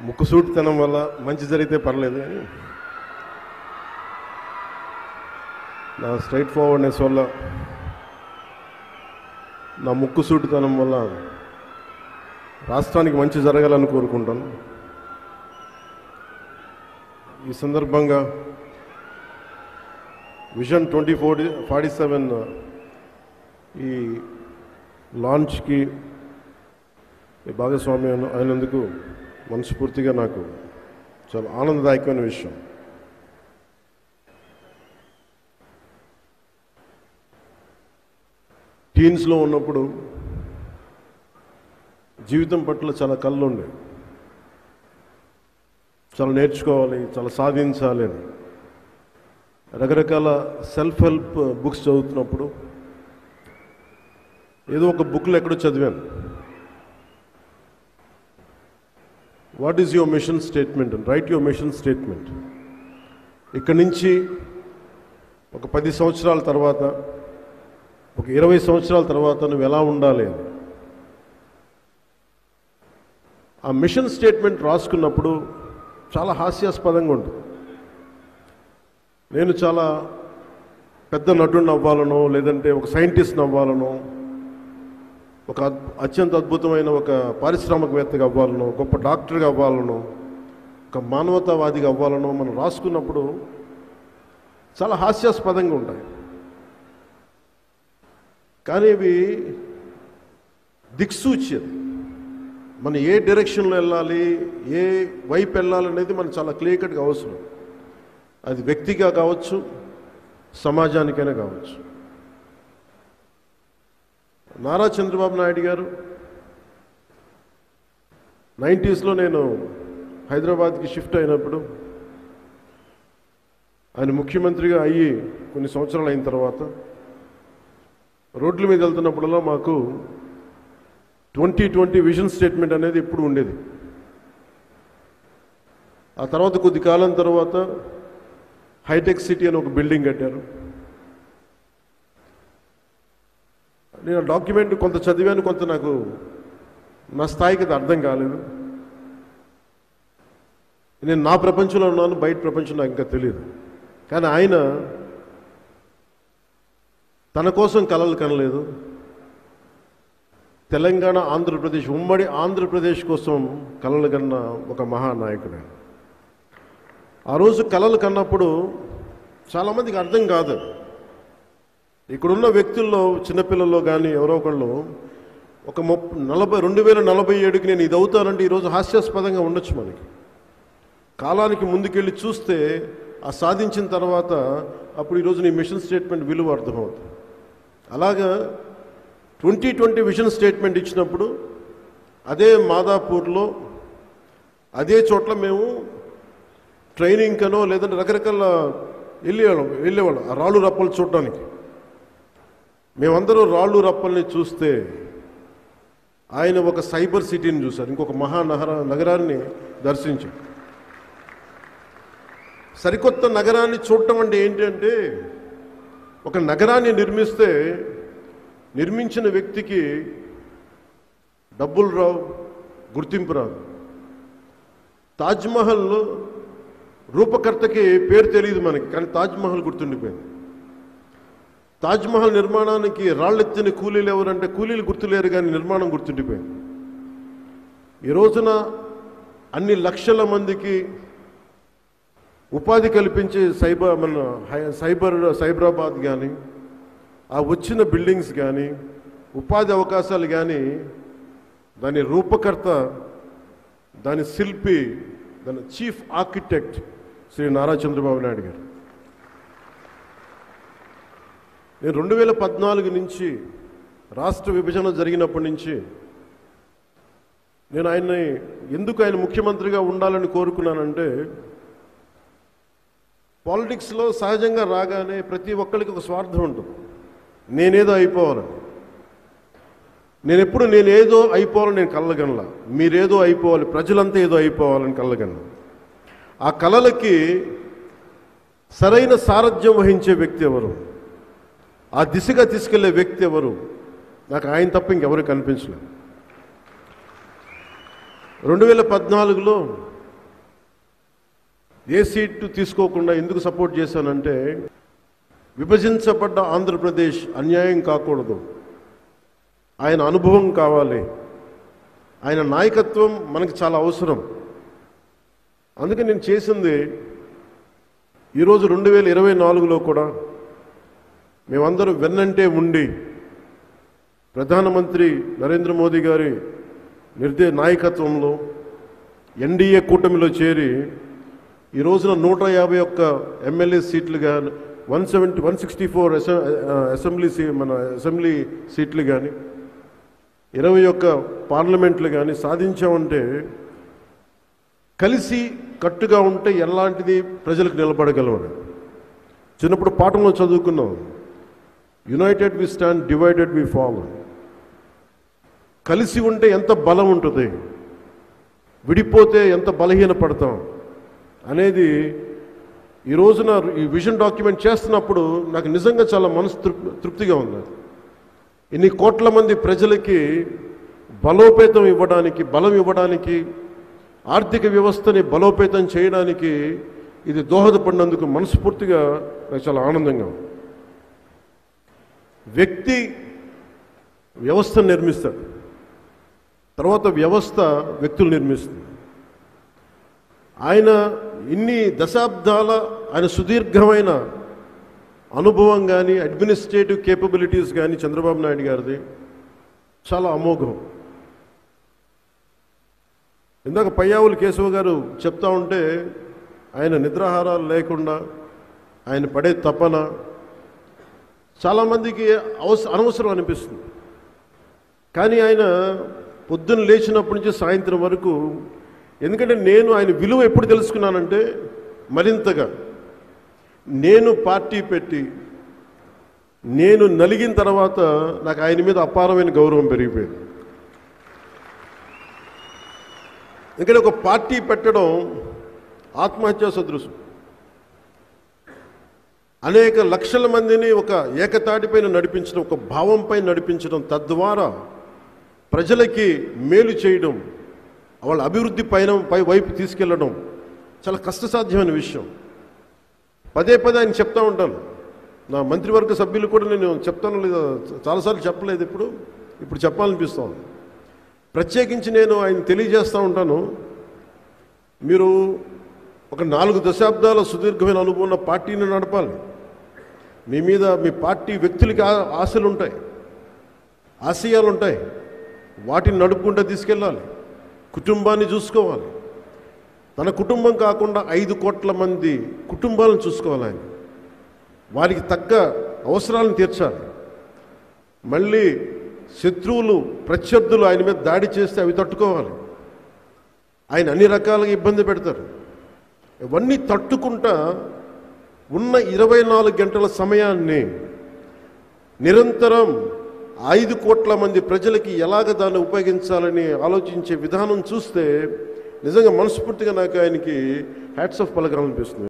ముక్కుసూటితనం వల్ల మంచి జరిగితే పర్లేదు కానీ నా స్ట్రైట్ ఫార్వర్డ్నెస్ వల్ల నా ముక్కుసూటితనం వల్ల రాష్ట్రానికి మంచి జరగాలని కోరుకుంటాను. ఈ సందర్భంగా విజన్ 2047 ఈ లాంచ్కి భాగస్వామ్యం అయినందుకు మనస్ఫూర్తిగా నాకు చాలా ఆనందదాయకమైన విషయం. టీన్స్లో ఉన్నప్పుడు జీవితం పట్ల చాలా కళ్ళు ఉండే, చాలా నేర్చుకోవాలి, చాలా సాధించాలి అని రకరకాల సెల్ఫ్ హెల్ప్ బుక్స్ చదువుతున్నప్పుడు ఏదో ఒక బుక్లో ఎక్కడో చదివాను, what is your mission statement and right your mission statement. ఇక్కడి నుంచి ఒక 10 సంవత్సరాల తర్వాత, ఒక 20 సంవత్సరాల తర్వాత నువ్వు ఎలా ఉండాలి అని ఆ మిషన్ స్టేట్మెంట్ రాసుకున్నప్పుడు చాలా హాస్యాస్పదంగా ఉంటుంది. నేను చాలా పెద్ద నటుడిని అవ్వాలనో, లేదంటే ఒక సైంటిస్ట్ని అవ్వాలనో, ఒక అత్యంత అద్భుతమైన ఒక పారిశ్రామికవేత్తగా అవ్వాలనో, గొప్ప డాక్టర్గా అవ్వాలనో, ఒక మానవతావాదిగా అవ్వాలనో మనం రాసుకున్నప్పుడు చాలా హాస్యాస్పదంగా ఉంటాయి. కానీ ఇవి దిక్సూచి, మనం ఏ డైరెక్షన్లో వెళ్ళాలి, ఏ వైపు వెళ్ళాలనేది మనకు చాలా క్లియర్ కట్గా అవసరం. అది వ్యక్తిగా కావచ్చు, సమాజానికైనా కావచ్చు. నారా చంద్రబాబు నాయుడు గారు 90s నేను హైదరాబాద్కి షిఫ్ట్ అయినప్పుడు, ఆయన ముఖ్యమంత్రిగా అయ్యి కొన్ని సంవత్సరాలు అయిన తర్వాత రోడ్ల మీద వెళ్తున్నప్పుడల్లా మాకు 2020 విజన్ స్టేట్మెంట్ అనేది ఎప్పుడు ఉండేది. ఆ తర్వాత కొద్ది కాలం తర్వాత హైటెక్ సిటీ అని ఒక బిల్డింగ్ కట్టారు. నేను ఆ డాక్యుమెంట్ కొంత చదివాను, కొంత నాకు నా స్థాయికి అది అర్థం కాలేదు. నేను నా ప్రపంచంలో ఉన్నాను, బయట ప్రపంచం నాకు ఇంకా తెలియదు. కానీ ఆయన తన కోసం కలలు కనలేదు, తెలంగాణ ఆంధ్రప్రదేశ్, ఉమ్మడి ఆంధ్రప్రదేశ్ కోసం కలలు కన్న ఒక మహానాయకుడు. ఆ రోజు కలలు కన్నప్పుడు చాలామందికి అర్థం కాదు. ఇక్కడున్న వ్యక్తుల్లో, చిన్నపిల్లల్లో కానీ ఎవరో ఒకళ్ళు ఒక 2047కి నేను ఇది అవుతానంటే ఈరోజు హాస్యాస్పదంగా ఉండొచ్చు. మనకి కాలానికి ముందుకెళ్ళి చూస్తే ఆ సాధించిన తర్వాత అప్పుడు ఈరోజు నీ మిషన్ స్టేట్మెంట్ విలువ అర్థమవుతుంది. అలాగా 2020 విజన్ స్టేట్మెంట్ ఇచ్చినప్పుడు అదే మాదాపూర్లో అదే చోట్ల మేము ట్రైనింగ్ కనో లేదంటే రకరకాల వెళ్ళేవాళ్ళం ఆ రాళ్ళు రప్పలు చూడడానికి. మేమందరూ రాళ్ళు రప్పల్ని చూస్తే ఆయన ఒక సైబర్ సిటీని చూశారు, ఇంకొక నగరాన్ని దర్శించారు. సరికొత్త నగరాన్ని చూడటం అంటే ఏంటంటే, ఒక నగరాన్ని నిర్మించిన వ్యక్తికి డబ్బులు రావు, గుర్తింపు రాదు. తాజ్మహల్ రూపకర్తకి పేరు తెలియదు మనకి, కానీ తాజ్మహల్ గుర్తుండిపోయింది. తాజ్మహల్ నిర్మాణానికి రాళ్ళెత్తిన కూలీలు ఎవరంటే కూలీలు గుర్తులేరు, కానీ నిర్మాణం గుర్తుండిపోయింది. ఈ రోజున అన్ని లక్షల మందికి ఉపాధి కల్పించే సైబరాబాద్ కానీ, ఆ వచ్చిన బిల్డింగ్స్ కానీ, ఉపాధి అవకాశాలు కానీ, దాని రూపకర్త, దాని శిల్పి, దాని చీఫ్ ఆర్కిటెక్ట్ శ్రీ నారా చంద్రబాబు నాయుడు గారు. నేను 2014 నుంచి రాష్ట్ర విభజన జరిగినప్పటి నుంచి నేను ఎందుకు ఆయన ముఖ్యమంత్రిగా ఉండాలని కోరుకున్నానంటే, పాలిటిక్స్లో సహజంగా రాగానే ప్రతి ఒక్కరికి ఒక స్వార్థం ఉంటుంది. నేనేదో అయిపోవాలని, నేనేదో అయిపోవాలని నేను కళ్ళగనలా. మీరేదో అయిపోవాలి, ప్రజలంతా ఏదో అయిపోవాలని కళ్ళగన్నా. ఆ కళలకి సరైన సారథ్యం వహించే వ్యక్తి ఎవరు, ఆ దిశగా తీసుకెళ్లే వ్యక్తి ఎవరు, నాకు ఆయన తప్ప ఇంకెవరు కనిపించలేదు. 2014లో ఏ సీటు తీసుకోకుండా ఎందుకు సపోర్ట్ చేశానంటే, విభజించబడ్డ ఆంధ్రప్రదేశ్ అన్యాయం కాకూడదు, ఆయన అనుభవం కావాలి, ఆయన నాయకత్వం మనకి చాలా అవసరం. అందుకే నేను చేసింది ఈరోజు 2024లో కూడా మేమందరం వెన్నంటే ఉండి ప్రధానమంత్రి నరేంద్ర మోదీ గారి నాయకత్వంలో ఎన్డీఏ కూటమిలో చేరి ఈ రోజున 151 ఎమ్మెల్యే సీట్లు కానీ 164 అసెంబ్లీ సీట్లు కానీ 21 పార్లమెంట్లు కానీ సాధించామంటే, కలిసి కట్టుగా ఉంటే ఎలాంటిది ప్రజలకు నిలబడగలమని చిన్నప్పుడు పాఠంలో చదువుకున్నాం. United we stand, divided we fall. కలిసి ఉంటే ఎంత బలం ఉంటుంది, విడిపోతే ఎంత బలహీన పడతాం అనేది ఈ రోజున ఈ విజన్ డాక్యుమెంట్ చేస్తున్నప్పుడు నాకు నిజంగా చాలా మనసు తృప్తిగా ఉంది. ఇన్ని కోట్ల మంది ప్రజలకి బలోపేతం ఇవ్వడానికి, బలం ఇవ్వడానికి, ఆర్థిక వ్యవస్థని బలోపేతం చేయడానికి ఇది దోహదపడినందుకు మనస్ఫూర్తిగా నాకు చాలా ఆనందంగా ఉంది. వ్యక్తి వ్యవస్థను నిర్మిస్తాడు, తర్వాత వ్యవస్థ వ్యక్తులు నిర్మిస్తుంది. ఆయన ఇన్ని దశాబ్దాల ఆయన సుదీర్ఘమైన అనుభవం కానీ, అడ్మినిస్ట్రేటివ్ కేపబిలిటీస్ కానీ చంద్రబాబు నాయుడు గారిది చాలా అమోఘం. ఇందాక పయ్యావులు కేశవ గారు చెప్తా ఉంటే ఆయన నిద్రాహారాలు లేకుండా ఆయన పడే తపన చాలామందికి అనవసరం అనిపిస్తుంది. కానీ ఆయన పొద్దున్న లేచినప్పటి నుంచి సాయంత్రం వరకు, ఎందుకంటే నేను ఆయన విలువ ఎప్పుడు తెలుసుకున్నానంటే, మరింతగా నేను పార్టీ పెట్టి నేను నలిగిన తర్వాత నాకు ఆయన మీద అపారమైన గౌరవం పెరిగిపోయింది. ఎందుకంటే ఒక పార్టీ పెట్టడం ఆత్మహత్యా సదృశం. అనేక లక్షల మందిని ఒక ఏకతాటిపైన నడిపించడం, ఒక భావంపై నడిపించడం, తద్వారా ప్రజలకి మేలు చేయడం, వాళ్ళ అభివృద్ధి వైపు తీసుకెళ్ళడం చాలా కష్టసాధ్యమైన విషయం. పదే ఆయన చెప్తా ఉంటాను. నా మంత్రివర్గ సభ్యులు కూడా నేను చెప్తాను లేదా చాలాసార్లు చెప్పలేదు, ఇప్పుడు చెప్పాలనిపిస్తాను. ప్రత్యేకించి నేను ఆయన తెలియజేస్తూ ఉంటాను, మీరు ఒక 4 దశాబ్దాల సుదీర్ఘమైన అనుభవం ఉన్న పార్టీని నడపాలి. మీ మీద మీ పార్టీ వ్యక్తులకి ఆశలు ఉంటాయి, ఆశయాలు ఉంటాయి, వాటిని నడుపుకుంటూ తీసుకెళ్ళాలి. కుటుంబాన్ని చూసుకోవాలి. తన కుటుంబం కాకుండా 5 కోట్ల మంది కుటుంబాలను చూసుకోవాలి. ఆయన వారికి తగ్గ అవసరాలను తీర్చాలి. మళ్ళీ శత్రువులు, ప్రత్యర్థులు ఆయన మీద దాడి చేస్తే అవి తట్టుకోవాలి. ఆయన అన్ని రకాలుగా ఇబ్బంది పెడతారు. ఇవన్నీ తట్టుకుంటా ఉన్న 24 గంటల సమయాన్ని నిరంతరం 5 కోట్ల మంది ప్రజలకి ఎలాగ దాన్ని ఉపయోగించాలని ఆలోచించే విధానం చూస్తే నిజంగా మనస్ఫూర్తిగా నాకు ఆయనకి హ్యాట్స్ ఆఫ్ పలకాలనిపిస్తుంది.